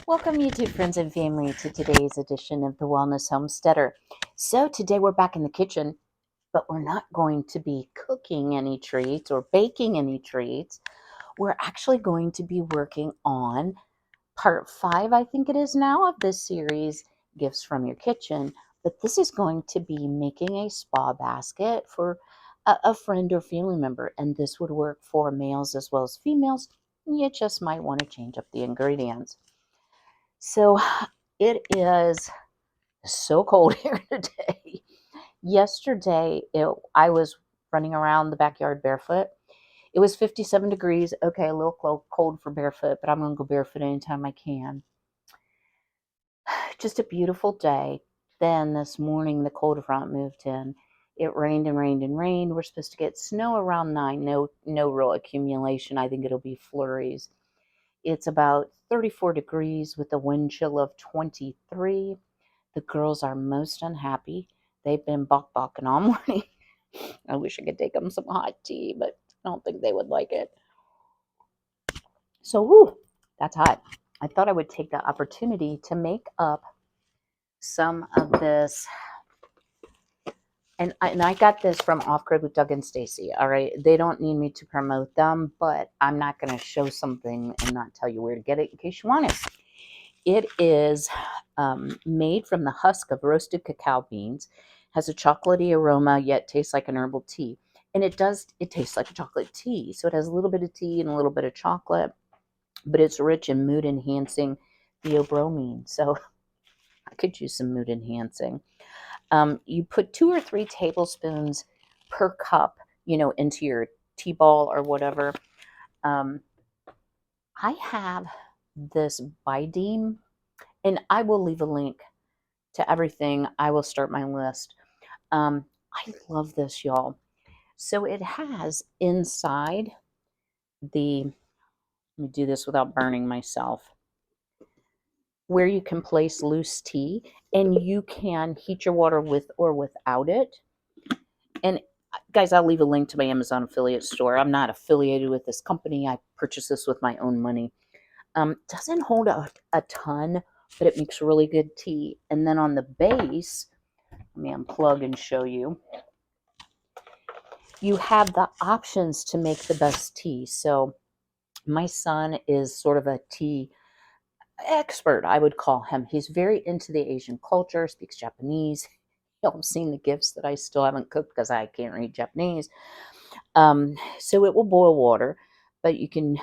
Welcome, YouTube friends and family, to today's edition of the Wellness Homesteader. So today we're back in the kitchen, but we're not going to be cooking any treats or baking any treats. We're actually going to be working on part 5, I think it is now, of this series, Gifts from Your Kitchen. But this is going to be making a spa basket for a friend or family member, and this would work for males as well as females. You just might want to change up the ingredients. So it is so cold here today. Yesterday, I was running around the backyard barefoot. It was 57 degrees. Okay, a little cold for barefoot, but I'm going to go barefoot anytime I can. Just a beautiful day. Then this morning, the cold front moved in. It rained and rained and rained. We're supposed to get snow around 9. No real accumulation. I think it'll be flurries. It's about 34 degrees with a wind chill of 23. The girls are most unhappy. They've been balking all morning. I wish I could take them some hot tea, but I don't think they would like it. So, whoo, that's hot. I thought I would take the opportunity to make up some of this. And I got this from Off Grid with Doug and Stacy. All right. They don't need me to promote them, but I'm not going to show something and not tell you where to get it in case you want it. It is made from the husk of roasted cacao beans, has a chocolatey aroma, yet tastes like an herbal tea. And it tastes like a chocolate tea. So it has a little bit of tea and a little bit of chocolate, but it's rich in mood enhancing theobromine. So I could use some mood enhancing. You put 2 or 3 tablespoons per cup, into your tea ball or whatever. I have this Bideem, and I will leave a link to everything. I will start my list. I love this, y'all. So it has inside let me do this without burning myself, where you can place loose tea, and you can heat your water with or without it. And guys, I'll leave a link to my Amazon affiliate store. I'm not affiliated with this company. I purchased this with my own money. Doesn't hold a ton, but it makes really good tea. And then on the base, let me unplug and show you. You have the options to make the best tea. So my son is sort of a tea expert, I would call him. He's very into the Asian culture, speaks Japanese. I've seen the gifts that I still haven't cooked because I can't read Japanese. So it will boil water, but you can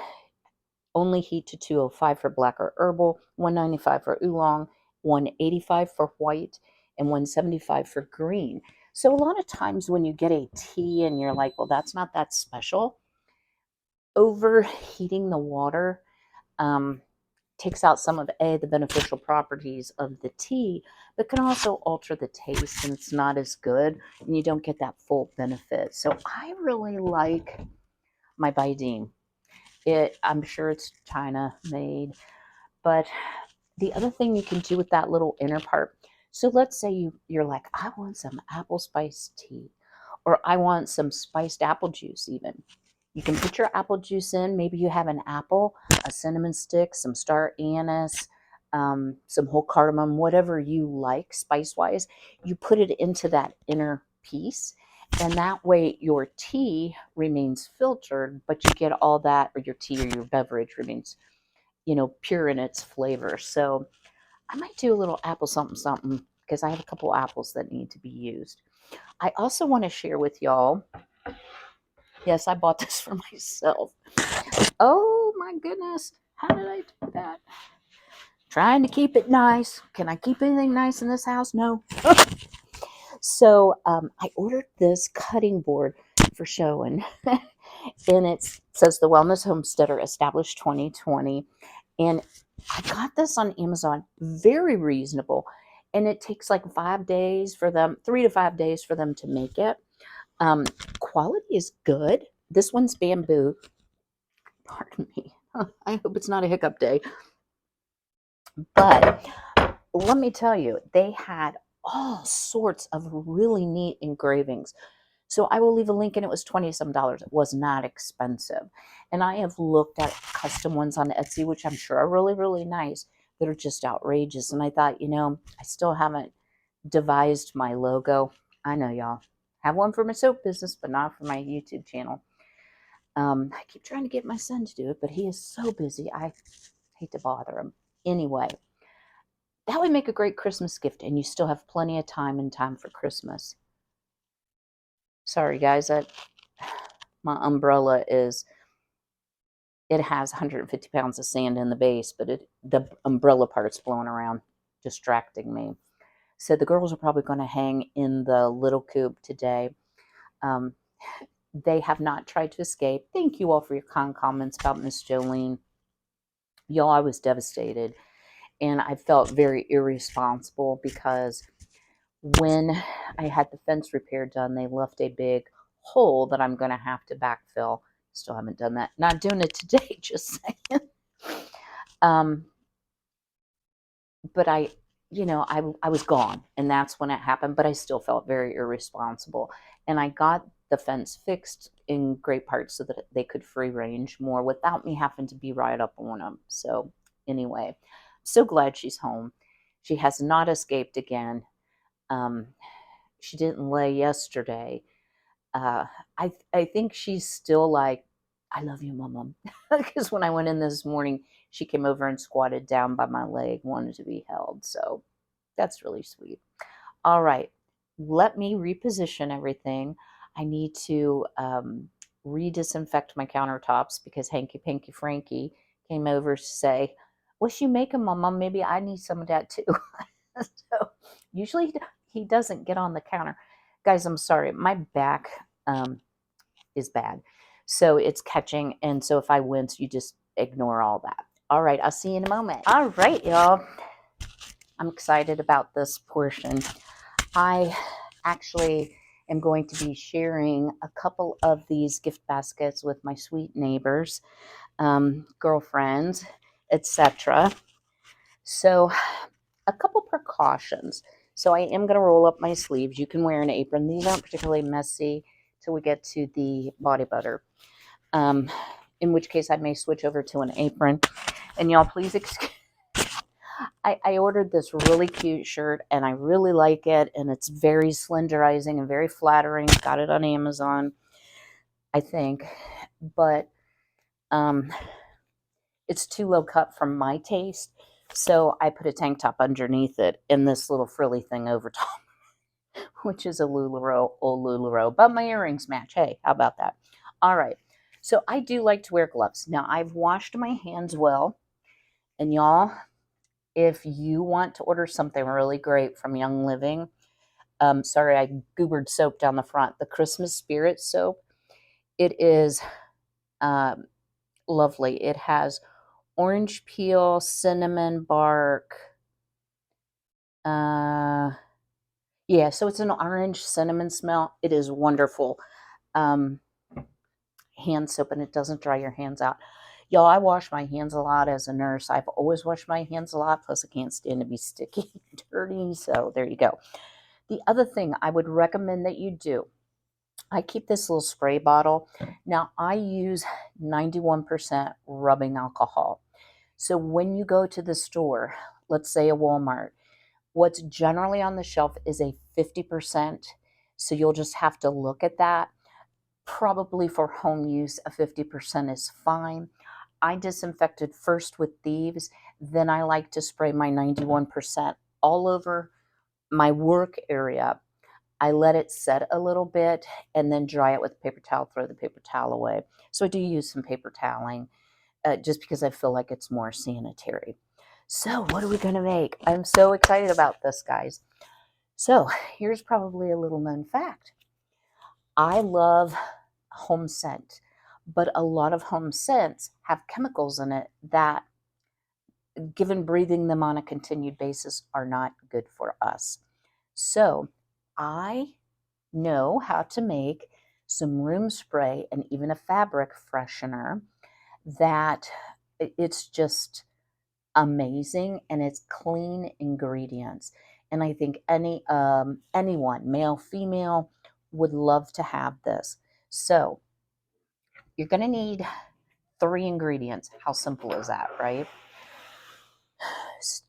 only heat to 205 for black or herbal, 195 for oolong, 185 for white, and 175 for green. So a lot of times when you get a tea and you're like, well, that's not that special, overheating the water takes out some of the beneficial properties of the tea, but can also alter the taste, and it's not as good, and you don't get that full benefit. So I really like my Bideem. I'm sure it's China made, but the other thing you can do with that little inner part, so let's say you're like, I want some apple spice tea, or I want some spiced apple juice even. You can put your apple juice in. Maybe you have an apple, a cinnamon stick, some star anise, some whole cardamom, whatever you like spice-wise. You put it into that inner piece, and that way your tea remains filtered, but you get all that, or your tea or your beverage remains, pure in its flavor. So I might do a little apple something because I have a couple apples that need to be used. I also want to share with y'all. Yes, I bought this for myself. Oh my goodness. How did I do that? Trying to keep it nice. Can I keep anything nice in this house? No. So I ordered this cutting board for show, and it says the Wellness Homesteader established 2020. And I got this on Amazon, very reasonable. And it takes like 5 days for them, 3 to 5 days for them to make it. Quality is good. This one's bamboo. Pardon me. I hope it's not a hiccup day. But let me tell you, they had all sorts of really neat engravings. So I will leave a link, and it was $20-some. It was not expensive. And I have looked at custom ones on Etsy, which I'm sure are really, really nice. that are just outrageous. And I thought, I still haven't devised my logo. I know y'all have one for my soap business, but not for my YouTube channel. I keep trying to get my son to do it, but he is so busy. I hate to bother him. Anyway, that would make a great Christmas gift, and you still have plenty of time in time for Christmas. Sorry, guys, my umbrella it has 150 pounds of sand in the base, but the umbrella part's blowing around, distracting me. So the girls are probably going to hang in the little coop today. They have not tried to escape. Thank you all for your kind comments about Miss Jolene. Y'all, I was devastated, and I felt very irresponsible because when I had the fence repair done, they left a big hole that I'm going to have to backfill. Still haven't done that. Not doing it today, just saying. But I was gone, and that's when it happened, but I still felt very irresponsible. And I got the fence fixed in great part so that they could free range more without me having to be right up on them. So anyway, so glad she's home. She has not escaped again. She didn't lay yesterday. I think she's still like, I love you, Mama. Because when I went in this morning, she came over and squatted down by my leg, wanted to be held. So that's really sweet. All right, let me reposition everything. I need to re-disinfect my countertops because Hanky Panky Frankie came over to say, "What's you making, Mama? Maybe I need some of that too." So usually he doesn't get on the counter. Guys, I'm sorry. My back is bad. So it's catching. And so if I wince, you just ignore all that. All right. I'll see you in a moment. All right, y'all. I'm excited about this portion. I actually am going to be sharing a couple of these gift baskets with my sweet neighbors, girlfriends, etc. So a couple precautions. So I am going to roll up my sleeves. You can wear an apron. These aren't particularly messy till we get to the body butter. In which case I may switch over to an apron. And y'all, please excuse. I ordered this really cute shirt, and I really like it, and it's very slenderizing and very flattering. Got it on Amazon, I think, but it's too low cut for my taste, so I put a tank top underneath it and this little frilly thing over top, which is a LuLaRoe, old LuLaRoe, but my earrings match. Hey, how about that? All right, so I do like to wear gloves. Now, I've washed my hands well, and y'all, if you want to order something really great from Young Living, sorry, I goobered soap down the front. The Christmas Spirit soap, it is lovely. It has orange peel, cinnamon bark. Yeah, so it's an orange cinnamon smell. It is wonderful. Hand soap, and it doesn't dry your hands out. Y'all, I wash my hands a lot as a nurse. I've always washed my hands a lot, plus I can't stand to be sticky and dirty, so there you go. The other thing I would recommend that you do, I keep this little spray bottle. Now, I use 91% rubbing alcohol. So when you go to the store, let's say a Walmart, what's generally on the shelf is a 50%. So you'll just have to look at that. Probably for home use, a 50% is fine. I disinfected first with thieves, then I like to spray my 91% all over my work area. I let it set a little bit and then dry it with a paper towel, throw the paper towel away. So I do use some paper toweling just because I feel like it's more sanitary. So what are we going to make? I'm so excited about this, guys. So here's probably a little known fact. I love home scent, but a lot of home scents have chemicals in it that, given breathing them on a continued basis, are not good for us. So I know how to make some room spray and even a fabric freshener that it's just amazing, and it's clean ingredients. And I think anyone, male, female, would love to have this. So you're going to need 3 ingredients. How simple is that, right?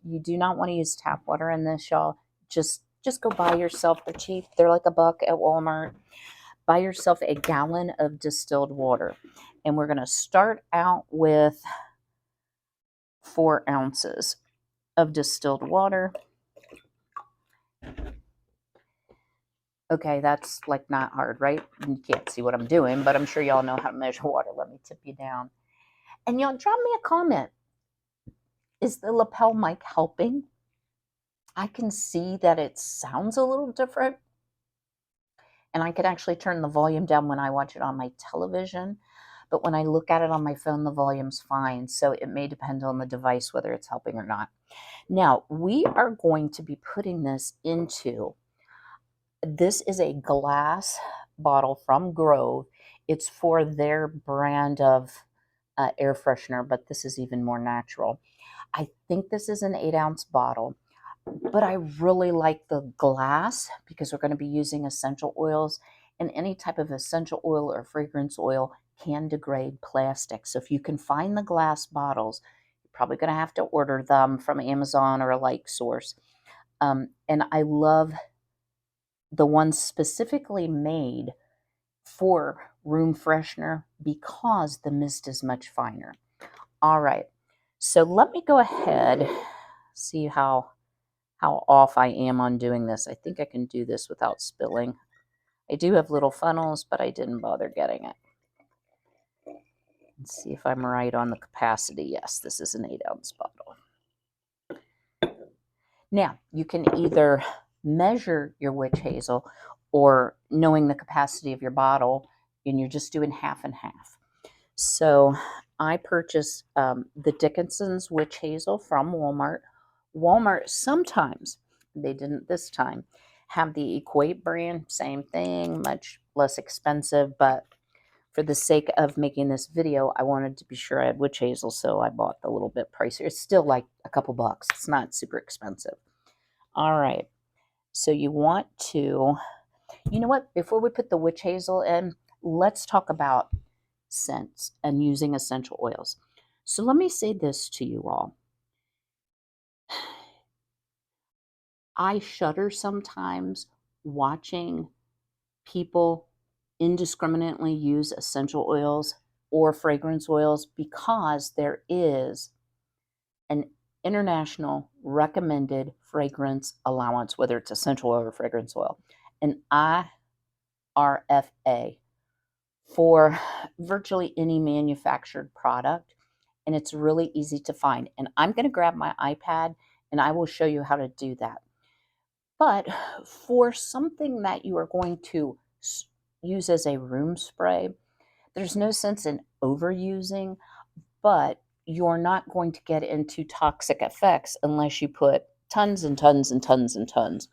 You do not want to use tap water in this, y'all. Just go buy yourself, they're cheap. They're like $1 at Walmart. Buy yourself a gallon of distilled water. And we're going to start out with 4 ounces of distilled water. Okay, that's like not hard, right? You can't see what I'm doing, but I'm sure y'all know how to measure water. Let me tip you down. And y'all drop me a comment. Is the lapel mic helping? I can see that it sounds a little different. And I can actually turn the volume down when I watch it on my television. But when I look at it on my phone, the volume's fine. So it may depend on the device whether it's helping or not. Now, we are going to be putting this into, this is a glass bottle from Grove. It's for their brand of air freshener, but this is even more natural. I think this is an 8-ounce bottle, but I really like the glass because we're going to be using essential oils, and any type of essential oil or fragrance oil can degrade plastic. So if you can find the glass bottles, you're probably going to have to order them from Amazon or a like source. And I love the ones specifically made for room freshener because the mist is much finer. All right, so let me go ahead, see how off I am on doing this. I think I can do this without spilling. I do have little funnels, but I didn't bother getting it. Let's see if I'm right on the capacity. Yes, this is an 8-ounce bottle. Now, you can either measure your witch hazel, or knowing the capacity of your bottle, and you're just doing half and half. So I purchased the Dickinson's witch hazel from Walmart. Walmart sometimes, they didn't this time, have the Equate brand, same thing, much less expensive, but for the sake of making this video, I wanted to be sure I had witch hazel, so I bought the little bit pricier. It's still like a couple bucks. It's not super expensive. All right, so you want to, you know what, before we put the witch hazel in, let's talk about scents and using essential oils. So let me say this to you all. I shudder sometimes watching people indiscriminately use essential oils or fragrance oils because there is an international recommended fragrance allowance, whether it's essential oil or fragrance oil, an IRFA for virtually any manufactured product. And it's really easy to find. And I'm going to grab my iPad and I will show you how to do that. But for something that you are going to use as a room spray, there's no sense in overusing, but you're not going to get into toxic effects unless you put tons and tons and tons and tons.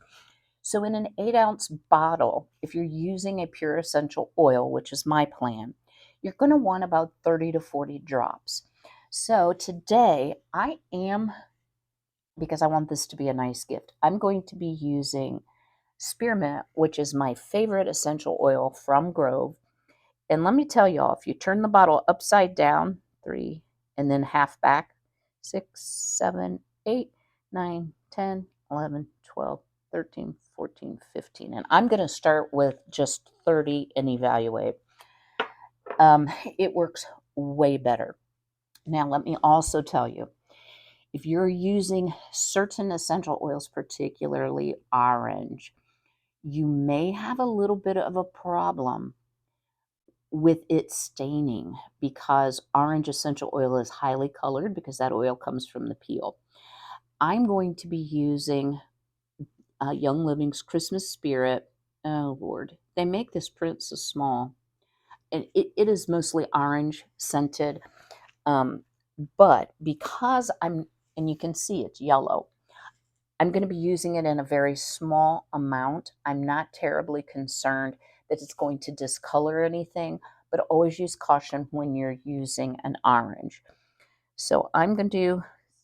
So in an 8-ounce bottle, if you're using a pure essential oil, which is my plan, you're going to want about 30 to 40 drops. So today I am, because I want this to be a nice gift, I'm going to be using spearmint, which is my favorite essential oil from Grove. And let me tell y'all, if you turn the bottle upside down, 3, and then half back, 6, 7, 8, 9, 10, 11, 12, 13, 14, 15. And I'm going to start with just 30 and evaluate. It works way better. Now, let me also tell you, if you're using certain essential oils, particularly orange, you may have a little bit of a problem with it staining because orange essential oil is highly colored because that oil comes from the peel. I'm going to be using Young Living's Christmas Spirit. Oh, Lord. They make this print so small. And it is mostly orange scented. But because and you can see it's yellow, I'm going to be using it in a very small amount. I'm not terribly concerned that it's going to discolor anything, but always use caution when you're using an orange. So I'm going to do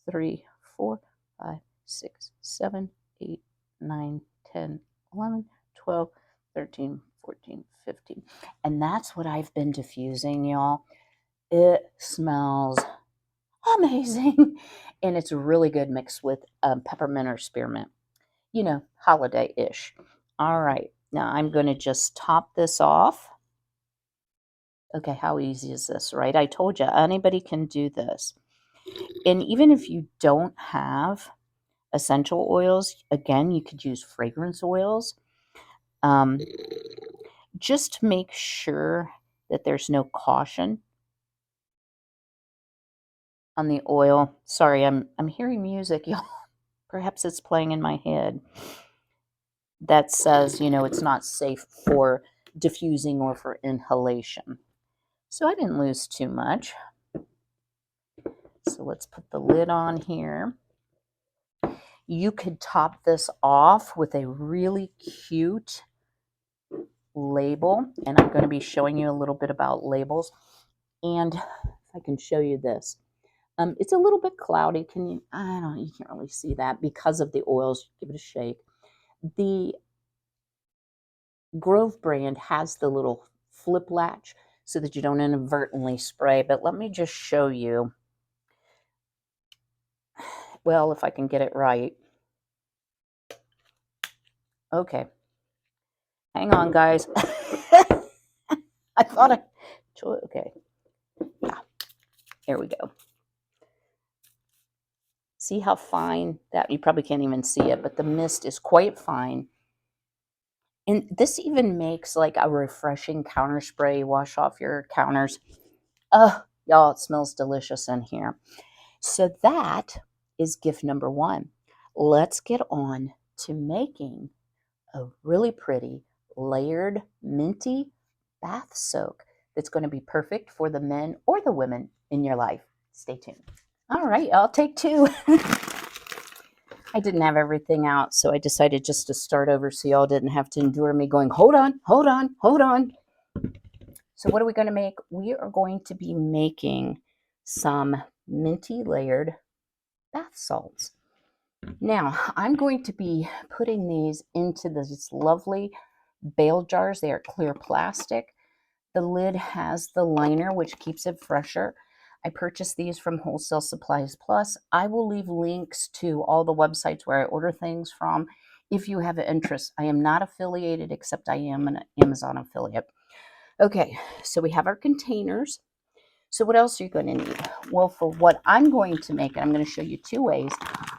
3, 4, 5, 6, 7, 8, 9, 10, 11, 12, 13, 14, 15. And that's what I've been diffusing, y'all. It smells amazing. And it's really good mixed with peppermint or spearmint. You know, holiday-ish. All right, now I'm going to just top this off. Okay, how easy is this, right? I told you, anybody can do this. And even if you don't have essential oils, again, you could use fragrance oils. Um, just make sure that there's no caution on the oil. Sorry, I'm hearing music, y'all. Perhaps it's playing in my head. That says, you know, it's not safe for diffusing or for inhalation. So I didn't lose too much. So let's put the lid on here. You could top this off with a really cute label, and I'm going to be showing you a little bit about labels. And if I can show you this, it's a little bit cloudy. Can you? I don't know. You can't really see that because of the oils. Give it a shake. The Grove brand has the little flip latch so that you don't inadvertently spray. But let me just show you. Well, if I can get it right. Okay. Hang on, guys. I thought I... Okay. Yeah. Here we go. See how fine that... You probably can't even see it, but the mist is quite fine. And this even makes like a refreshing counter spray. Wash off your counters. Oh, y'all, it smells delicious in here. So that is gift number one. Let's get on to making a really pretty layered minty bath soak that's going to be perfect for the men or the women in your life. Stay tuned. All right, I'll take two. I didn't have everything out, so I decided just to start over so y'all didn't have to endure me going, hold on, hold on, hold on. So what are we going to make? We are going to be making some minty layered bath salts. Now, I'm going to be putting these into these lovely bale jars. They are clear plastic. The lid has the liner, which keeps it fresher. I purchased these from Wholesale Supplies Plus. I will leave links to all the websites where I order things from if you have an interest. I am not affiliated, except I am an Amazon affiliate. Okay, so we have our containers. So what else are you going to need? Well, for what I'm going to make, and I'm going to show you two ways,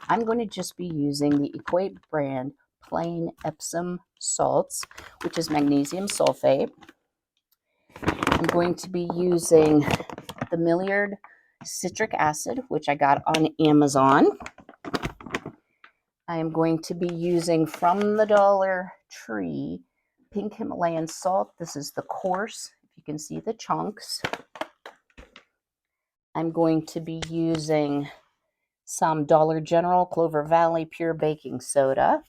I'm going to just be using the Equate brand plain Epsom salts, which is magnesium sulfate. I'm going to be using the Milliard citric acid, which I got on Amazon. I am going to be using from the Dollar Tree pink Himalayan salt. This is the coarse, if you can see the chunks. I'm going to be using some Dollar General Clover Valley pure baking soda.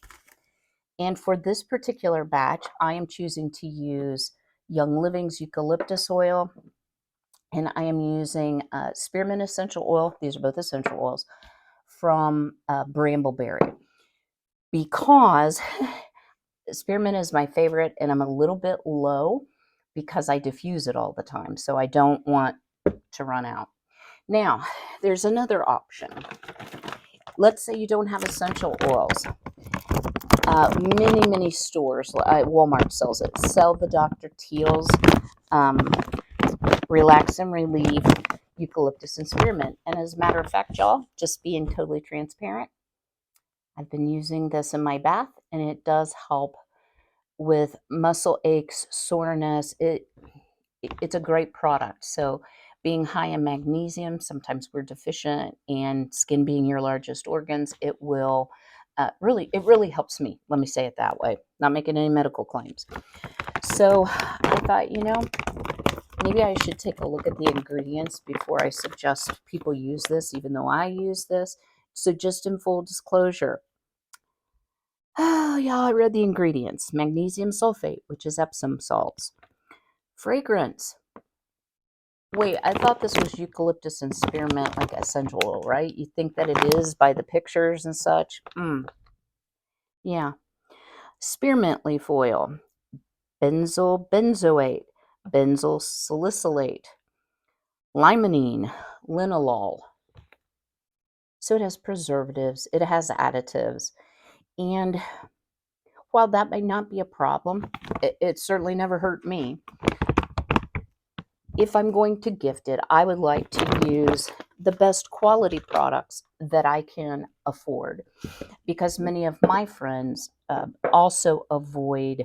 And for this particular batch, I am choosing to use Young Living's eucalyptus oil. And I am using spearmint essential oil. These are both essential oils from Brambleberry. Because spearmint is my favorite, and I'm a little bit low because I diffuse it all the time. So I don't want to run out. Now, there's another option. Let's say you don't have essential oils. Many stores, Walmart sells it, sell the Dr. Teal's Relax and Relieve eucalyptus and spearmint. And as a matter of fact, y'all, just being totally transparent, I've been using this in my bath, and it does help with muscle aches, soreness. It's a great product. So being high in magnesium, sometimes we're deficient, and skin being your largest organs, it will it really helps me. Let me say it that way. Not making any medical claims. So I thought, you know, maybe I should take a look at the ingredients before I suggest people use this, even though I use this. So just in full disclosure, oh, yeah, I read the ingredients. Magnesium sulfate, which is Epsom salts. Fragrance. Wait, I thought this was eucalyptus and spearmint, like essential oil, right? You think that it is by the pictures and such? Yeah. Spearmint leaf oil, benzoyl benzoate, benzoyl salicylate, limonene, linalool. So it has preservatives, it has additives. And while that may not be a problem, it certainly never hurt me. If I'm going to gift it, I would like to use the best quality products that I can afford, because many of my friends also avoid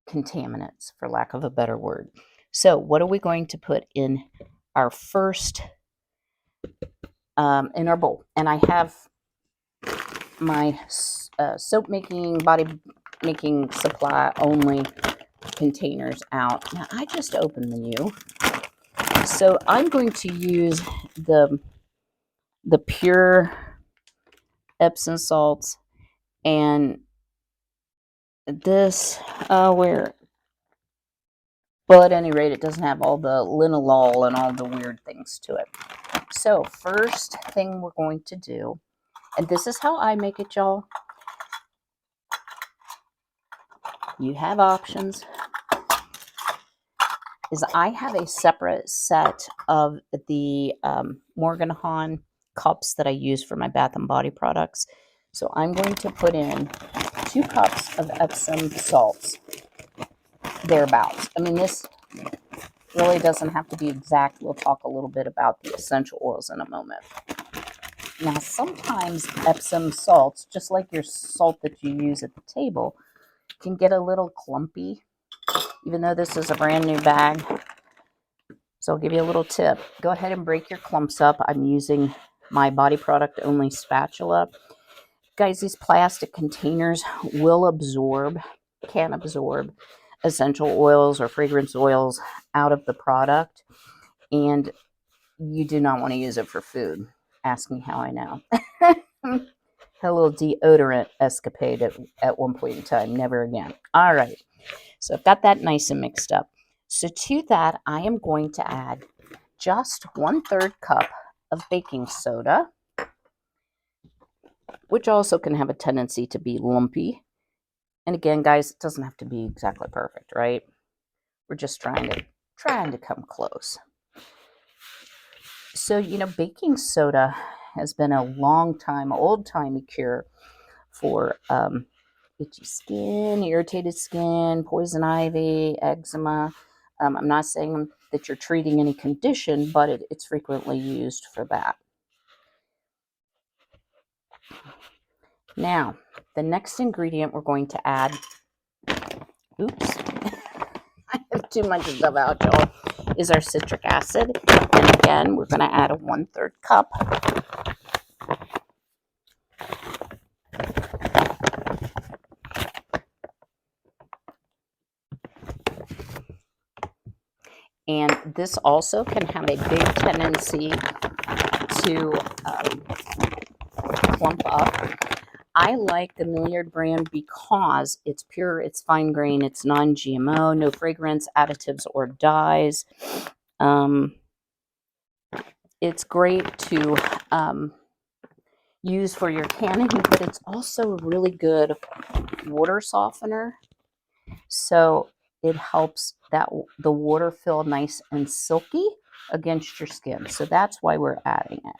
contaminants, for lack of a better word. So what are we going to put in our first, in our bowl? And I have my soap making, body making supply only containers out. Now I just opened the new. So I'm going to use the pure Epsom salts, and this where, well, at any rate, it doesn't have all the linalool and all the weird things to it. So first thing we're going to do, and this is how I make it, y'all. You have options. Is I have a separate set of the Morgan Hahn cups that I use for my Bath and Body products. So I'm going to put in 2 cups of Epsom salts, thereabouts. I mean, this really doesn't have to be exact. We'll talk a little bit about the essential oils in a moment. Now, sometimes Epsom salts, just like your salt that you use at the table, can get a little clumpy, even though this is a brand new bag. So I'll give you a little tip. Go ahead and break your clumps up. I'm using my body product only spatula. Guys, these plastic containers can absorb essential oils or fragrance oils out of the product, and you do not want to use it for food. Ask me how I know. Had a little deodorant escapade at one point in time. Never again. All right. So I've got that nice and mixed up. So to that, I am going to add just 1/3 cup of baking soda, which also can have a tendency to be lumpy. And again, guys, it doesn't have to be exactly perfect, right? We're just trying to come close. So, baking soda has been a long time, old-timey cure for itchy skin, irritated skin, poison ivy, eczema. I'm not saying that you're treating any condition, but it's frequently used for that. Now, the next ingredient we're going to add, oops, I have too much stuff out, y'all, is our citric acid. And again, we're going to add a 1/3 cup. And this also can have a big tendency to clump up. I like the Milliard brand because it's pure, it's fine grain, it's non-GMO, no fragrance, additives, or dyes. It's great to use for your canning, but it's also a really good water softener. So it helps the water feel nice and silky against your skin. So that's why we're adding it.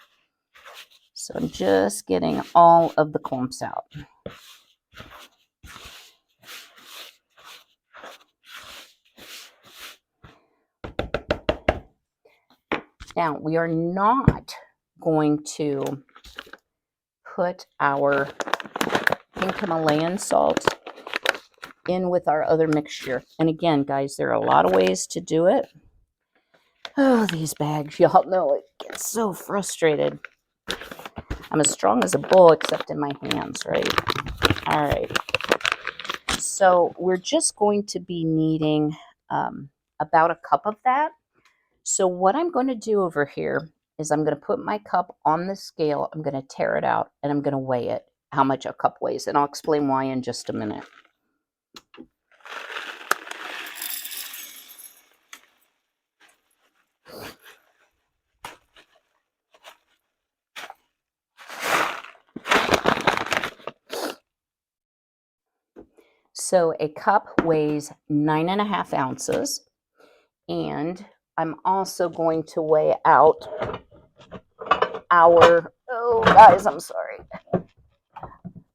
So I'm just getting all of the clumps out. Now, we are not going to put our pink Himalayan salt in with our other mixture. And again, guys, there are a lot of ways to do it. Oh, these bags, y'all know it gets so frustrated. I'm as strong as a bull except in my hands, right? All right. So we're just going to be needing about a cup of that. So what I'm going to do over here is I'm going to put my cup on the scale. I'm going to tear it out and I'm going to weigh it, how much a cup weighs. And I'll explain why in just a minute. So a cup weighs 9.5 ounces. And I'm also going to weigh out our Oh, guys, I'm sorry.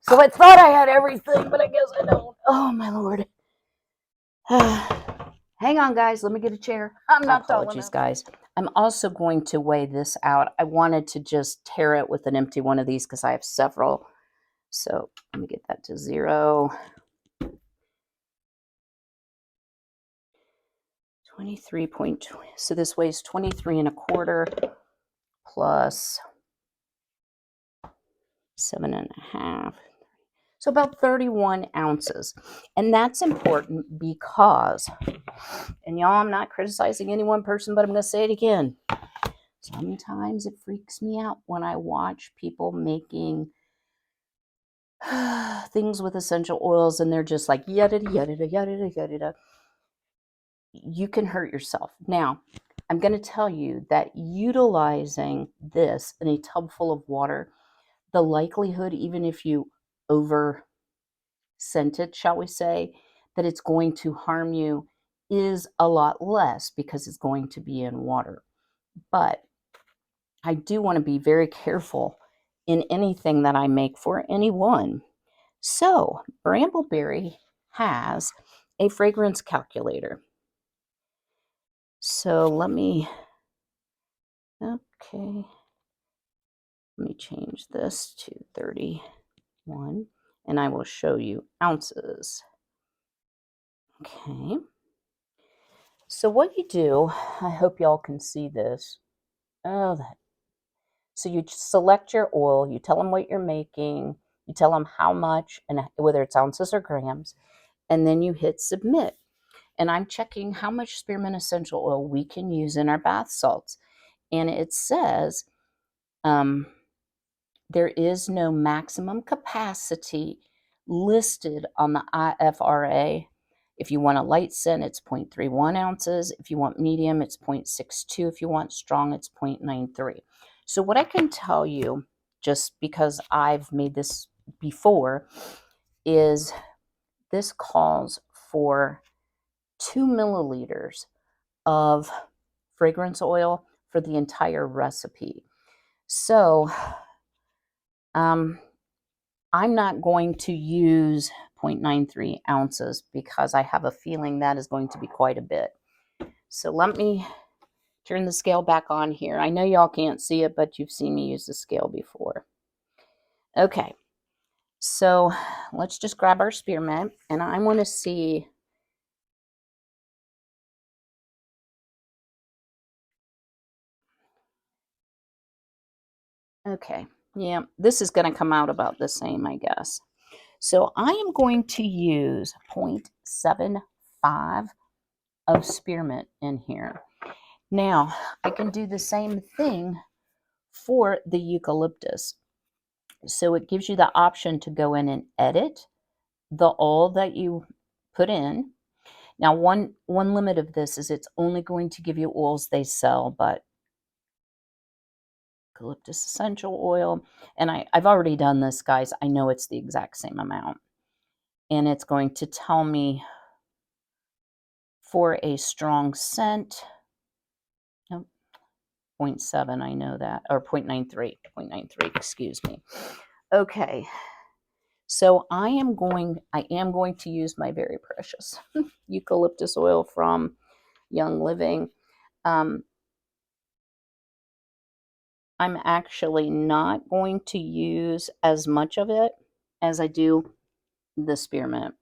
So I thought I had everything, but I guess I don't. Oh, my Lord. Hang on, guys. Let me get a chair. I'm not Apologies, guys. I'm also going to weigh this out. I wanted to just tear it with an empty one of these because I have several. So let me get that to 0. 23.20. So this weighs 23.25 plus 7.5. So about 31 ounces. And that's important because, and y'all, I'm not criticizing any one person, but I'm going to say it again. Sometimes it freaks me out when I watch people making things with essential oils and they're just like, yada, yada, yada, yada. You can hurt yourself. Now, I'm going to tell you that utilizing this in a tub full of water, the likelihood, even if you over scent it, shall we say, that it's going to harm you is a lot less because it's going to be in water. But I do want to be very careful in anything that I make for anyone. So, Brambleberry has a fragrance calculator. So okay, let me change this to 31 and I will show you ounces. Okay. So what you do, I hope y'all can see this. So you select your oil, you tell them what you're making, you tell them how much and whether it's ounces or grams, and then you hit submit. And I'm checking how much spearmint essential oil we can use in our bath salts. And it says there is no maximum capacity listed on the IFRA. If you want a light scent, it's 0.31 ounces. If you want medium, it's 0.62. If you want strong, it's 0.93. So what I can tell you, just because I've made this before, is this calls for 2 milliliters of fragrance oil for the entire recipe. So I'm not going to use 0.93 ounces because I have a feeling that is going to be quite a bit. So let me turn the scale back on here. I know y'all can't see it, but you've seen me use the scale before. Okay, so let's just grab our spearmint, and I want to see. Okay, yeah, this is going to come out about the same, I guess. So I am going to use 0.75 of spearmint in here. Now, I can do the same thing for the eucalyptus. So it gives you the option to go in and edit the oil that you put in. Now, one limit of this is it's only going to give you oils they sell, but eucalyptus essential oil, and I've already done this, guys. I know it's the exact same amount. And it's going to tell me for a strong scent, 0.7, I know that, or 0.93, excuse me. Okay, so I am going to use my very precious eucalyptus oil from Young Living. I'm actually not going to use as much of it as I do the spearmint.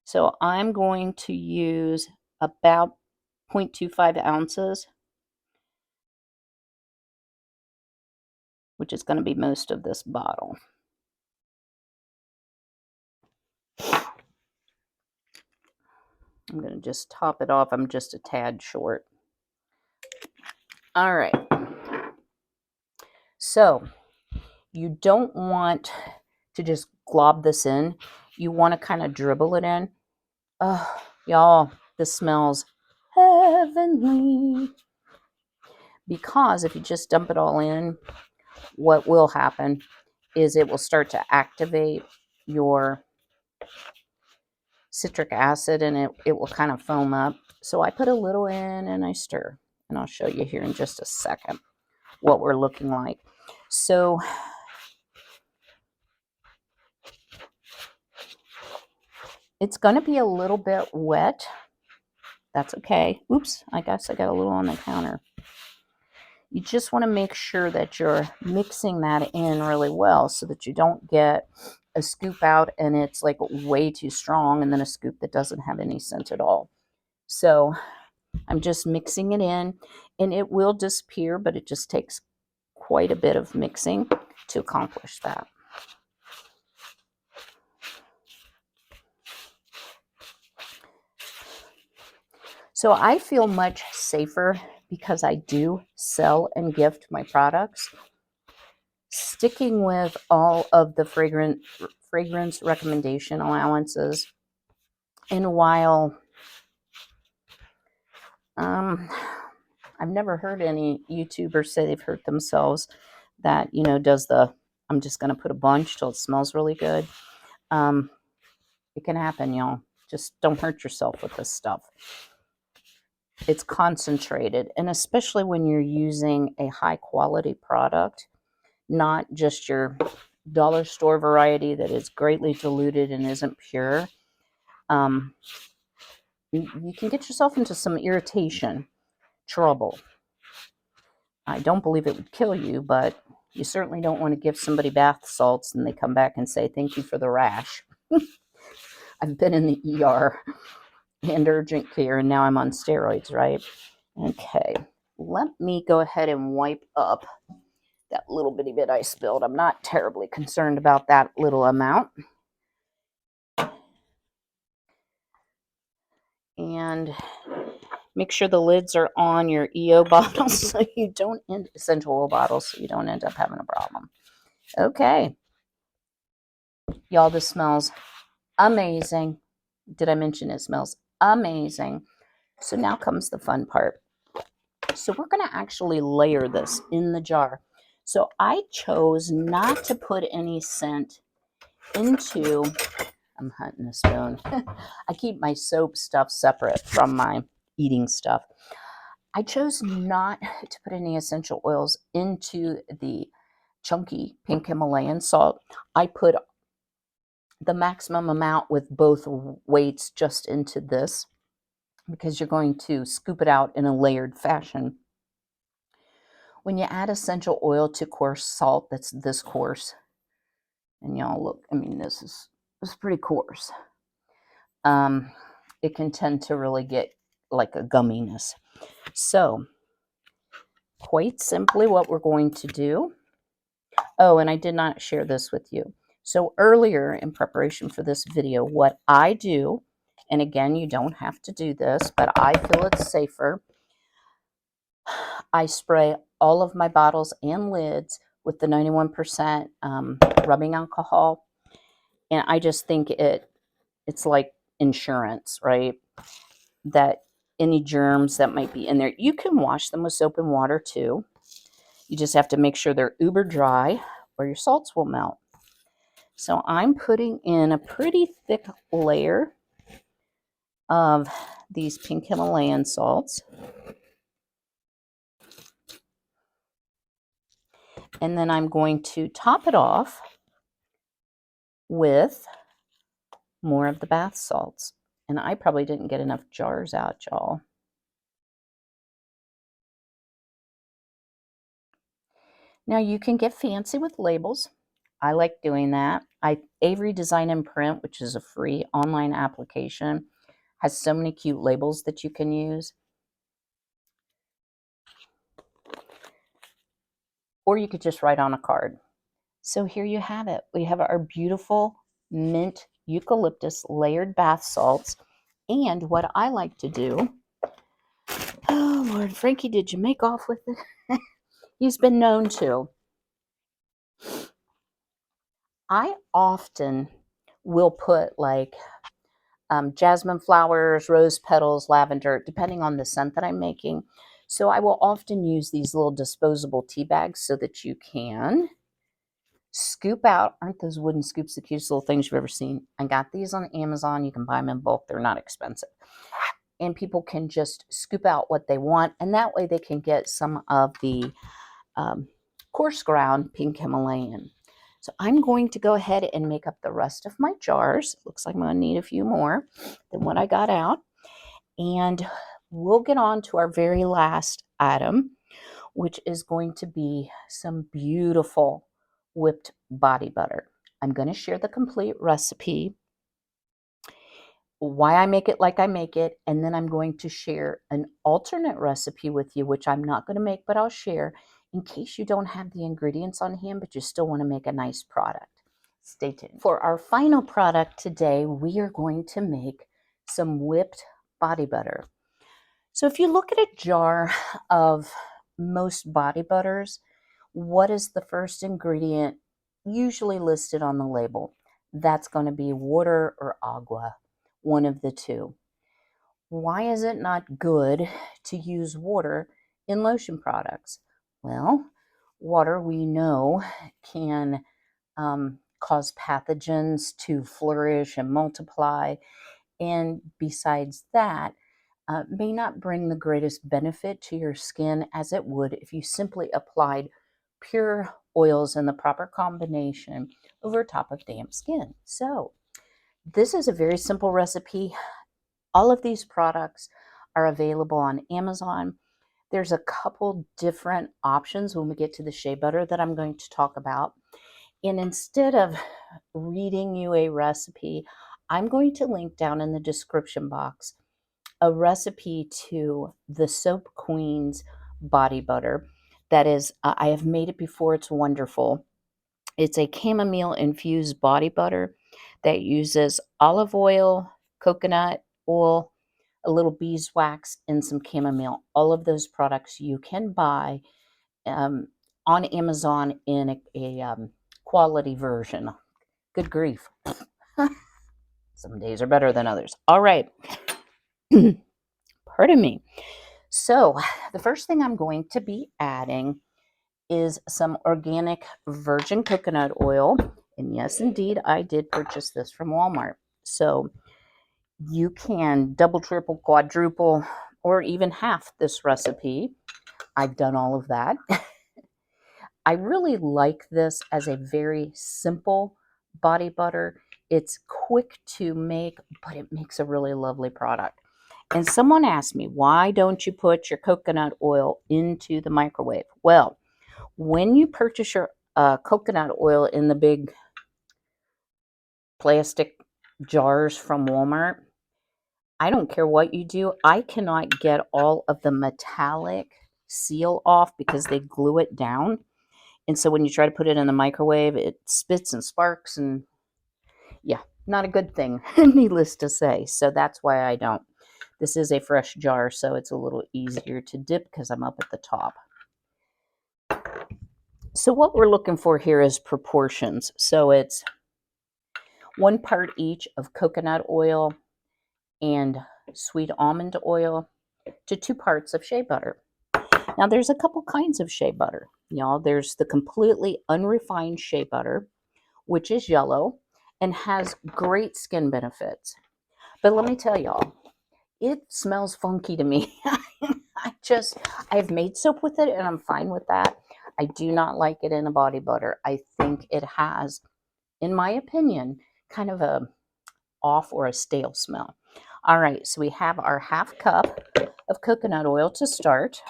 So I'm going to use about 0.25 ounces, which is going to be most of this bottle. I'm going to just top it off. I'm just a tad short. All right. So you don't want to just glob this in. You want to kind of dribble it in. Oh, y'all, this smells heavenly. Because if you just dump it all in, what will happen is it will start to activate your citric acid and it will kind of foam up. So I put a little in and I stir. And I'll show you here in just a second what we're looking like. So it's going to be a little bit wet. That's okay. Oops, I guess I got a little on the counter. You just want to make sure that you're mixing that in really well so that you don't get a scoop out and it's like way too strong and then a scoop that doesn't have any scent at all. So I'm just mixing it in, and it will disappear, but it just takes quite a bit of mixing to accomplish that. So I feel much safer because I do sell and gift my products, sticking with all of the fragrance recommendation allowances. And while I've never heard any YouTubers say they've hurt themselves that, you know, does the, I'm just going to put a bunch till it smells really good. It can happen, y'all. Just don't hurt yourself with this stuff. It's concentrated, and especially when you're using a high quality product, not just your dollar store variety that is greatly diluted and isn't pure. You can get yourself into some irritation, trouble. I don't believe it would kill you, but you certainly don't want to give somebody bath salts and they come back and say, thank you for the rash. I've been in the ER and urgent care, and now I'm on steroids, right? Okay, let me go ahead and wipe up that little bitty bit I spilled. I'm not terribly concerned about that little amount. And make sure the lids are on your EO bottles so you don't end essential oil bottles so you don't end up having a problem. Okay. Y'all, this smells amazing. Did I mention it smells amazing? So now comes the fun part. So we're going to actually layer this in the jar. So I chose not to put any scent into, I'm hunting a spoon. I keep my soap stuff separate from my eating stuff. I chose not to put any essential oils into the chunky pink Himalayan salt. I put the maximum amount with both weights just into this because you're going to scoop it out in a layered fashion. When you add essential oil to coarse salt that's this coarse, and y'all look, I mean, this is pretty coarse. It can tend to really get like a gumminess. So quite simply what we're going to do. Oh, and I did not share this with you. So earlier in preparation for this video, what I do, and again, you don't have to do this, but I feel it's safer. I spray all of my bottles and lids with the 91% rubbing alcohol. And I just think it's like insurance, right? That any germs that might be in there, you can wash them with soap and water too. You just have to make sure they're uber dry or your salts will melt. So I'm putting in a pretty thick layer of these pink Himalayan salts. And then I'm going to top it off with more of the bath salts. And I probably didn't get enough jars out, y'all. Now you can get fancy with labels. I like doing that. Avery Design and Print, which is a free online application, has so many cute labels that you can use. Or you could just write on a card. So here you have it. We have our beautiful mint eucalyptus layered bath salts. And what I like to do, oh Lord, Frankie, did you make off with it? He's been known to. I often will put like jasmine flowers, rose petals, lavender, depending on the scent that I'm making. So I will often use these little disposable tea bags so that you can scoop out. Aren't those wooden scoops the cutest little things you've ever seen? I got these on Amazon. You can buy them in bulk. They're not expensive. and people can just scoop out what they want, and that way they can get some of the coarse ground pink Himalayan. So I'm going to go ahead and make up the rest of my jars. Looks like I'm going to need a few more than what I got out. And we'll get on to our very last item, which is going to be some beautiful whipped body butter. I'm going to share the complete recipe, why I make it like I make it, and then I'm going to share an alternate recipe with you, which I'm not going to make, but I'll share in case you don't have the ingredients on hand, but you still want to make a nice product. Stay tuned. For our final product today, we are going to make some whipped body butter. So if you look at a jar of most body butters, what is the first ingredient usually listed on the label? That's going to be water or agua, one of the two. Why is it not good to use water in lotion products? Well, water we know can cause pathogens to flourish and multiply, and besides that, may not bring the greatest benefit to your skin as it would if you simply applied pure oils in the proper combination over top of damp skin. So this is a very simple recipe. All of these products are available on Amazon. There's a couple different options when we get to the shea butter that I'm going to talk about. And instead of reading you a recipe, I'm going to link down in the description box a recipe to the Soap Queen's body butter. That is, I have made it before. It's wonderful. It's a chamomile infused body butter that uses olive oil, coconut oil, a little beeswax, and some chamomile. All of those products you can buy on Amazon in a quality version. Good grief. Some days are better than others. All right. Pardon me. So the first thing I'm going to be adding is some organic virgin coconut oil. And yes, indeed, I did purchase this from Walmart. So you can double, triple, quadruple, or even half this recipe. I've done all of that. I really like this as a very simple body butter. It's quick to make, but it makes a really lovely product. And someone asked me, why don't you put your coconut oil into the microwave? Well, when you purchase your coconut oil in the big plastic jars from Walmart, I don't care what you do, I cannot get all of the metallic seal off because they glue it down. And so when you try to put it in the microwave, it spits and sparks, and yeah, not a good thing, needless to say. So that's why I don't. This is a fresh jar, so it's a little easier to dip because I'm up at the top. So what we're looking for here is proportions. So it's 1 part each of coconut oil and sweet almond oil to 2 parts of shea butter. Now there's a couple kinds of shea butter. Y'all, there's the completely unrefined shea butter, which is yellow and has great skin benefits. But let me tell y'all, it smells funky to me. I've made soap with it and I'm fine with that. I do not like it in a body butter. I think it has, in my opinion, kind of a off or a stale smell. All right, so we have our 1/2 cup of coconut oil to start.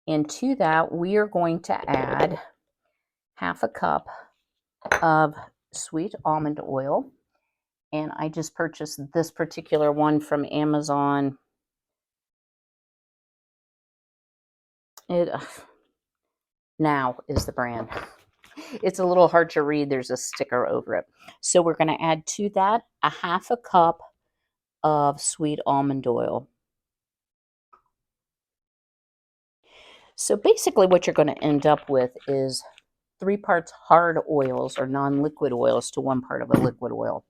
And to that, we are going to add 1/2 cup of sweet almond oil. And I just purchased this particular one from Amazon. It Now is the brand. It's a little hard to read. There's a sticker over it. So we're going to add to that 1/2 cup of sweet almond oil. So basically what you're going to end up with is 3 parts hard oils or non-liquid oils to 1 part of a liquid oil.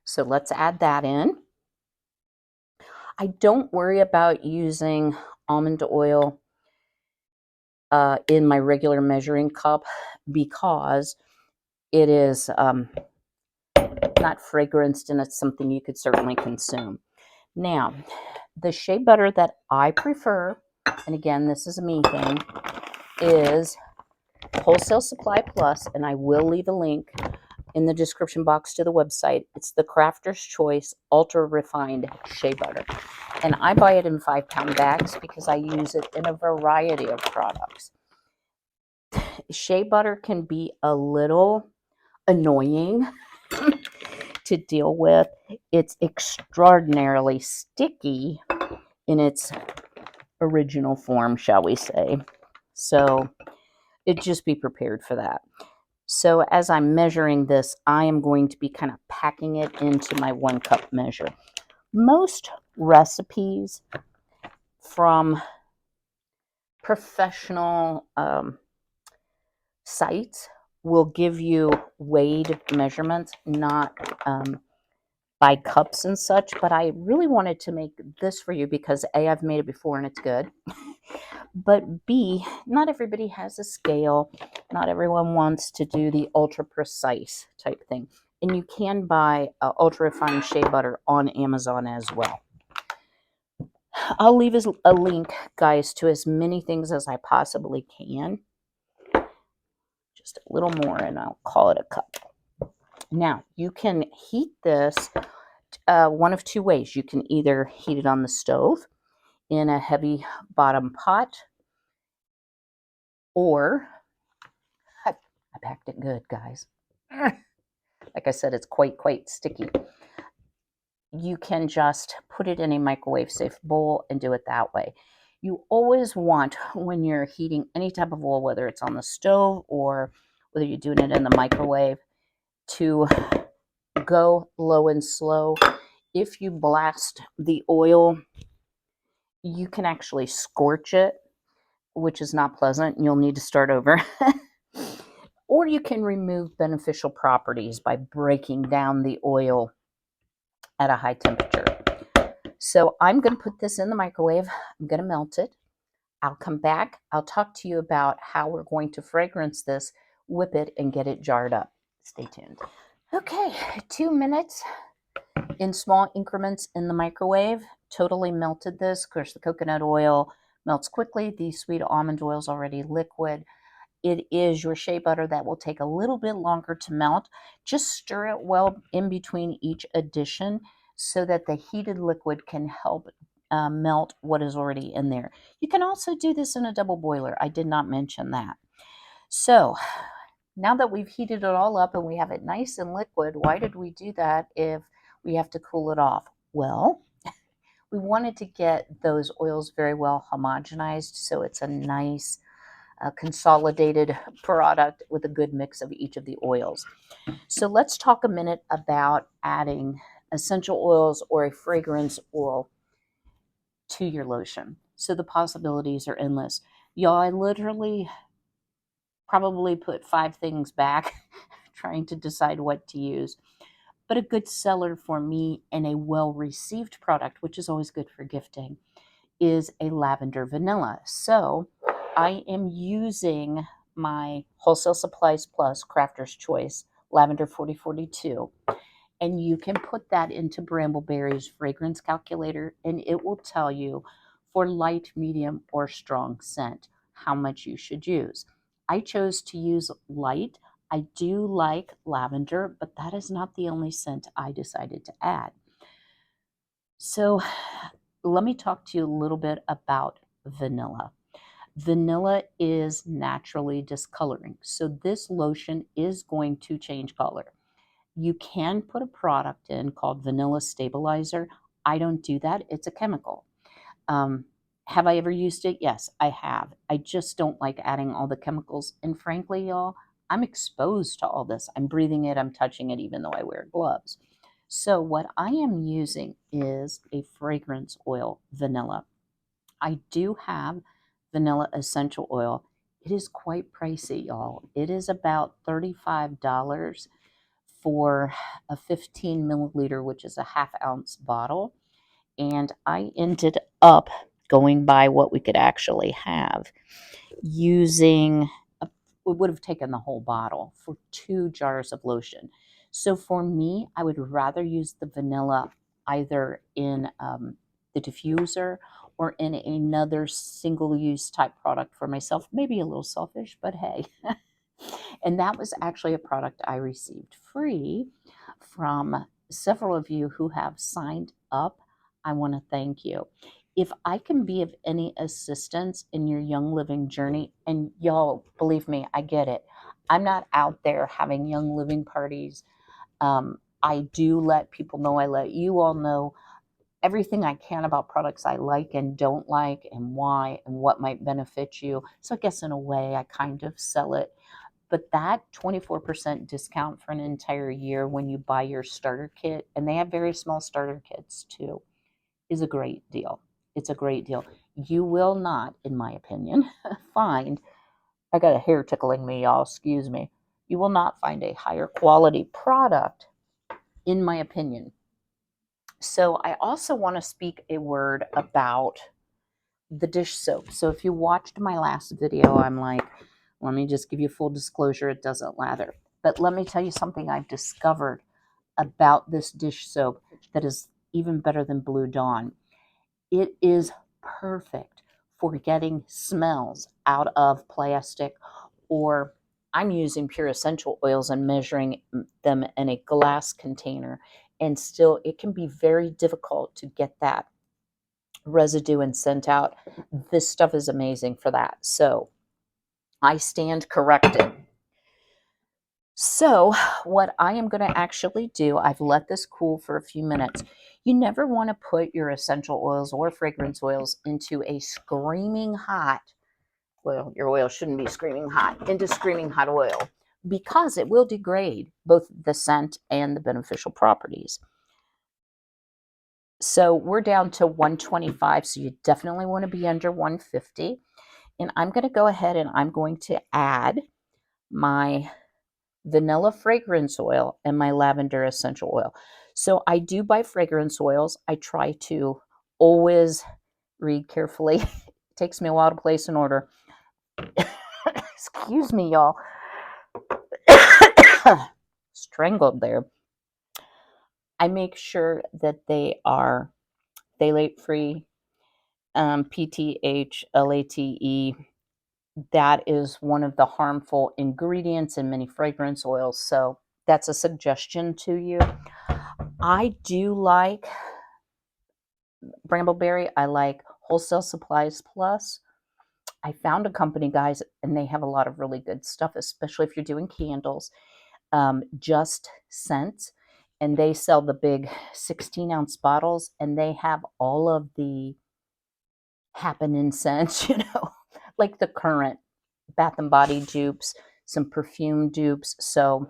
So let's add that in. I don't worry about using almond oil in my regular measuring cup because it is not fragranced, and it's something you could certainly consume. Now, the shea butter that I prefer, and again, this is a me thing, is Wholesale Supply Plus, and I will leave a link in the description box to the website. It's the Crafter's Choice Ultra Refined Shea Butter. And I buy it in 5-pound bags because I use it in a variety of products. Shea butter can be a little annoying to deal with. It's extraordinarily sticky in its original form, shall we say. So just be prepared for that. So as I'm measuring this, I am going to be kind of packing it into my 1 cup measure. Most recipes from professional sites will give you weighed measurements, not by cups and such, but I really wanted to make this for you because A, I've made it before and it's good. But B, not everybody has a scale. Not everyone wants to do the ultra precise type thing. And you can buy ultra refined shea butter on Amazon as well. I'll leave a link, guys, to as many things as I possibly can. Just a little more and I'll call it a cup. Now, you can heat this one of 2 ways. You can either heat it on the stove in a heavy bottom pot, or I packed it good, guys. Like I said, it's quite sticky. You can just put it in a microwave safe bowl and do it that way. You always want, when you're heating any type of oil, whether it's on the stove or whether you're doing it in the microwave, to go low and slow. If you blast the oil, you can actually scorch it, which is not pleasant. You'll need to start over. Or you can remove beneficial properties by breaking down the oil at a high temperature. So I'm going to put this in the microwave. I'm going to melt it. I'll come back. I'll talk to you about how we're going to fragrance this, whip it, and get it jarred up. Stay tuned. Okay, 2 minutes in small increments in the microwave. Totally melted this. Of course, the coconut oil melts quickly. The sweet almond oil is already liquid. It is your shea butter that will take a little bit longer to melt. Just stir it well in between each addition so that the heated liquid can help melt what is already in there. You can also do this in a double boiler. I did not mention that. So now that we've heated it all up and we have it nice and liquid, why did we do that if we have to cool it off? Well, we wanted to get those oils very well homogenized so it's a nice consolidated product with a good mix of each of the oils. So let's talk a minute about adding essential oils or a fragrance oil to your lotion. So the possibilities are endless. Y'all, I literally probably put 5 things back trying to decide what to use. But a good seller for me and a well-received product, which is always good for gifting, is a lavender vanilla. So I am using my Wholesale Supplies Plus Crafter's Choice Lavender 4042. And you can put that into Brambleberry's fragrance calculator, and it will tell you for light, medium, or strong scent how much you should use. I chose to use light. I do like lavender, but that is not the only scent I decided to add. So let me talk to you a little bit about vanilla. Vanilla is naturally discoloring, so this lotion is going to change color. You can put a product in called Vanilla Stabilizer. I don't do that. It's a chemical. Have I ever used it? Yes, I have. I just don't like adding all the chemicals. And frankly, y'all, I'm exposed to all this. I'm breathing it. I'm touching it, even though I wear gloves. So what I am using is a fragrance oil, vanilla. I do have vanilla essential oil. It is quite pricey, y'all. It is about $35 for a 15 milliliter, which is a ½ ounce bottle. And I ended up going by what we could actually have using, we would have taken the whole bottle for 2 jars of lotion. So for me, I would rather use the vanilla either in the diffuser or in another single-use type product for myself. Maybe a little selfish, but hey. And that was actually a product I received free from several of you who have signed up. I want to thank you. If I can be of any assistance in your young living journey, and y'all, believe me, I get it. I'm not out there having young living parties. I do let people know, I let you all know everything I can about products I like and don't like and why and what might benefit you. So I guess in a way I kind of sell it. But that 24% discount for an entire year when you buy your starter kit, and they have very small starter kits too, is a great deal. It's a great deal. You will not, in my opinion, find, I got a hair tickling me, y'all, excuse me. You will not find a higher quality product, in my opinion. So I also want to speak a word about the dish soap. So if you watched my last video, I'm like, let me just give you full disclosure, it doesn't lather. But let me tell you something I've discovered about this dish soap that is even better than Blue Dawn. It is perfect for getting smells out of plastic, or I'm using pure essential oils and measuring them in a glass container. And still, it can be very difficult to get that residue and scent out. This stuff is amazing for that. So I stand corrected. So what I am going to actually do, I've let this cool for a few minutes. You never want to put your essential oils or fragrance oils into a screaming hot, well, your oil shouldn't be screaming hot, into screaming hot oil, because it will degrade both the scent and the beneficial properties. So we're down to 125, so you definitely want to be under 150. And I'm going to go ahead and I'm going to add my vanilla fragrance oil and my lavender essential oil. So I do buy fragrance oils. I try to always read carefully. It takes me a while to place an order. Excuse me, y'all. Strangled there. I make sure that they are phthalate free, PTH, LATE. That is one of the harmful ingredients in many fragrance oils. So that's a suggestion to you. I do like Brambleberry. I like Wholesale Supplies Plus. I found a company, guys, and they have a lot of really good stuff, especially if you're doing candles. Just Scent, and they sell the big 16-ounce bottles, and they have all of the happening scents, like the current Bath and Body dupes, some perfume dupes. So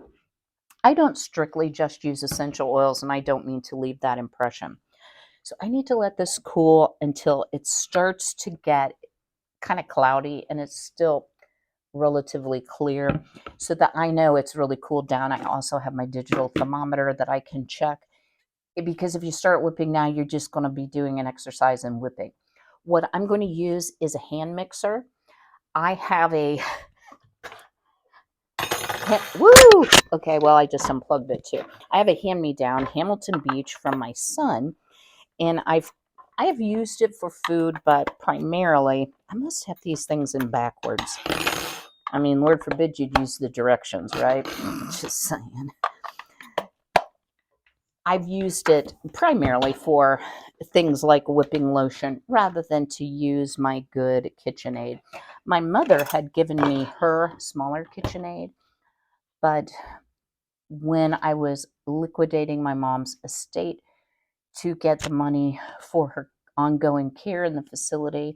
I don't strictly just use essential oils, and I don't mean to leave that impression. So I need to let this cool until it starts to get kind of cloudy and it's still relatively clear, so that I know it's really cooled down. I also have my digital thermometer that I can check, because if you start whipping now, you're just going to be doing an exercise in whipping. What I'm going to use is a hand mixer. I have a woo! Okay, well, I just unplugged it too. I have a hand-me-down Hamilton Beach from my son, and I have used it for food, but primarily, I must have these things in backwards. I mean, Lord forbid you'd use the directions, right? Just saying. I've used it primarily for things like whipping lotion rather than to use my good KitchenAid. My mother had given me her smaller KitchenAid, but when I was liquidating my mom's estate to get the money for her ongoing care in the facility,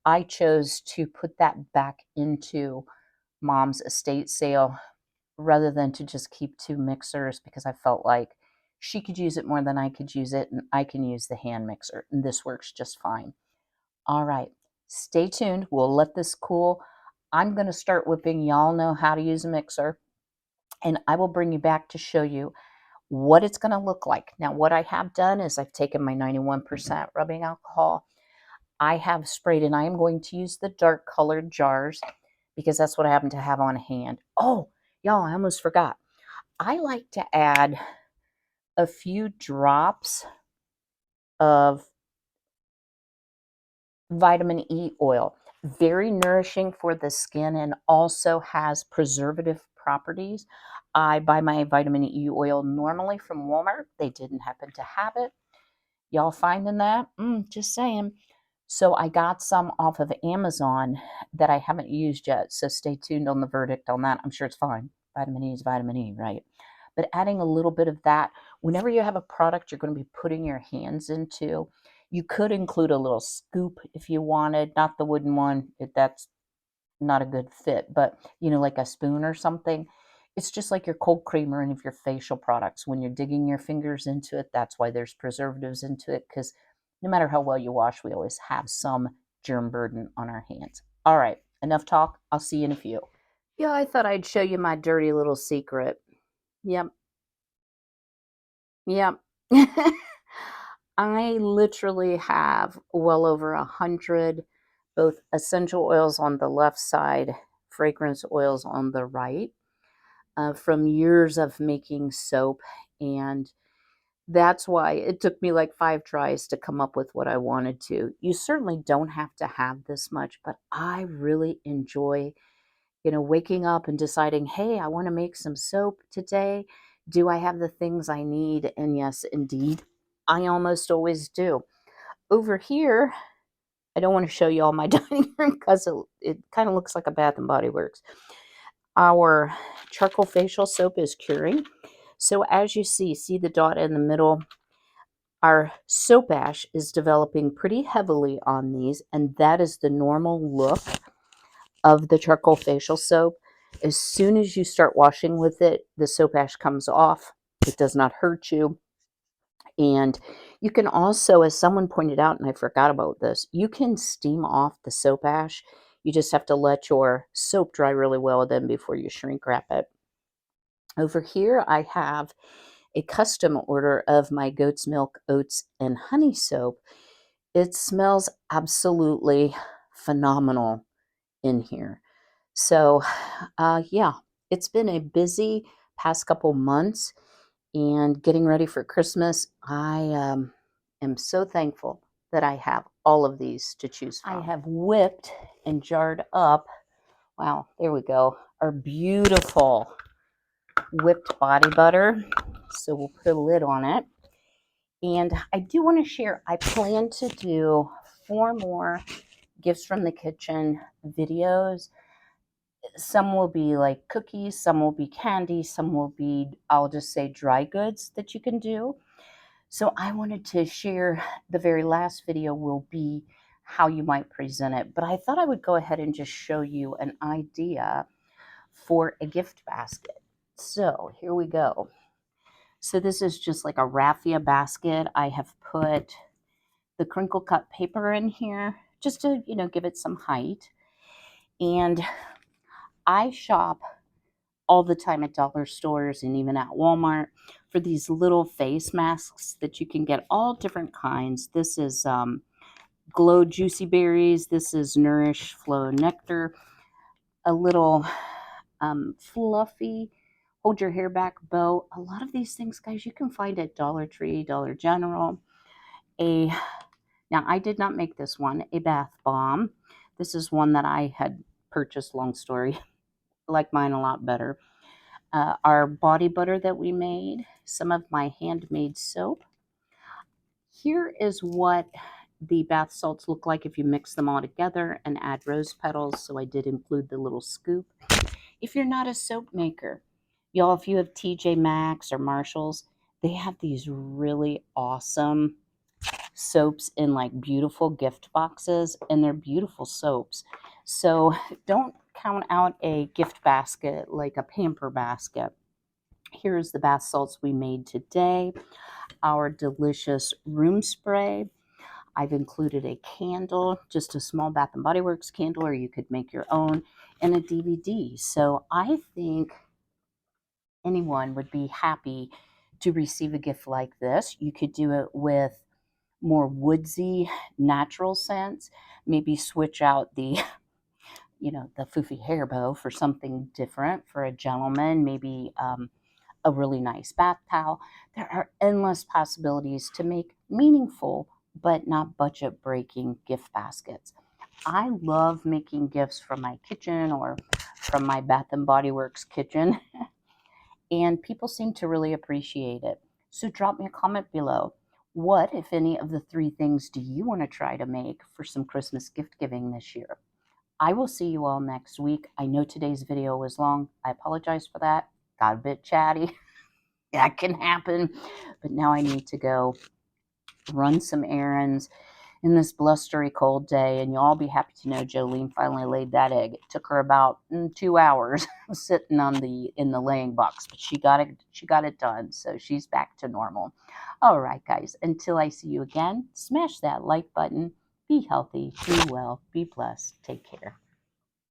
I chose to put that back into mom's estate sale rather than to just keep two mixers, because I felt like she could use it more than I could use it, and I can use the hand mixer, and this works just fine. All right, stay tuned. We'll let this cool. I'm going to start whipping. Y'all know how to use a mixer, and I will bring you back to show you what it's going to look like. Now, what I have done is I've taken my 91% rubbing alcohol. I have sprayed, and I am going to use the dark colored jars because that's what I happen to have on hand. Oh, y'all, I almost forgot. I like to add a few drops of vitamin E oil. Very nourishing for the skin and also has preservative properties. I buy my vitamin E oil normally from Walmart. They didn't happen to have it. Y'all finding that? Just saying. So I got some off of Amazon that I haven't used yet. So stay tuned on the verdict on that. I'm sure it's fine. Vitamin E is vitamin E, right? But adding a little bit of that, whenever you have a product you're going to be putting your hands into, you could include a little scoop if you wanted, not the wooden one. That's not a good fit, but like a spoon or something. It's just like your cold cream or any of your facial products. When you're digging your fingers into it, that's why there's preservatives into it, because no matter how well you wash, we always have some germ burden on our hands. All right, enough talk. I'll see you in a few. Yeah, I thought I'd show you my dirty little secret. Yep, yep. I literally have well over 100 both essential oils on the left side, fragrance oils on the right, from years of making soap. And that's why it took me like 5 tries to come up with what I wanted to. You certainly don't have to have this much, but I really enjoy, waking up and deciding, hey, I want to make some soap today. Do I have the things I need? And yes, indeed, I almost always do. Over here, I don't want to show you all my dining room because it kind of looks like a Bath and Body Works. Our charcoal facial soap is curing. So as you see the dot in the middle, our soap ash is developing pretty heavily on these, and that is the normal look of the charcoal facial soap. As soon as you start washing with it, the soap ash comes off. It does not hurt you. And you can also, as someone pointed out, and I forgot about this, you can steam off the soap ash. You just have to let your soap dry really well then before you shrink wrap it. Over here, I have a custom order of my goat's milk, oats, and honey soap. It smells absolutely phenomenal in here. So, yeah, it's been a busy past couple months and getting ready for Christmas. I am so thankful that I have all of these to choose from. I have whipped and jarred up, wow, there we go, our beautiful whipped body butter. So we'll put a lid on it. And I do want to share, I plan to do 4 more gifts from the kitchen videos. Some will be like cookies, some will be candy, some will be, I'll just say, dry goods that you can do. So I wanted to share, the very last video will be how you might present it. But I thought I would go ahead and just show you an idea for a gift basket. So here we go. So this is just like a raffia basket. I have put the crinkle cut paper in here just to, give it some height. And I shop all the time at dollar stores and even at Walmart for these little face masks that you can get all different kinds. This is Glow Juicy Berries. This is Nourish Flow Nectar. A little fluffy hold your hair back bow. A lot of these things, guys, you can find at Dollar Tree, Dollar General. Now I did not make this one, a bath bomb. This is one that I had purchased, long story. I like mine a lot better. Our body butter that we made, some of my handmade soap. Here is what the bath salts look like if you mix them all together and add rose petals. So I did include the little scoop. If you're not a soap maker, y'all, if you have TJ Maxx or Marshalls, they have these really awesome soaps in like beautiful gift boxes, and they're beautiful soaps. So don't count out a gift basket like a pamper basket. Here's the bath salts we made today. Our delicious room spray. I've included a candle, just a small Bath and Body Works candle, or you could make your own, and a DVD. So I think anyone would be happy to receive a gift like this. You could do it with more woodsy, natural scents. Maybe switch out the, the foofy hair bow for something different for a gentleman. Maybe a really nice bath towel. There are endless possibilities to make meaningful but not budget breaking gift baskets. I love making gifts from my kitchen or from my Bath and Body Works kitchen, and people seem to really appreciate it. So drop me a comment below. What, if any, of the three things do you want to try to make for some Christmas gift giving this year? I will see you all next week. I know today's video was long. I apologize for that. Got a bit chatty. That can happen. But now I need to go run some errands in this blustery cold day, and you'll all be happy to know Jolene finally laid that egg. It took her about 2 hours sitting on in the laying box, but she got it done, so she's back to normal. All right, guys, until I see you again, smash that like button. Be healthy, be well, be blessed. Take care.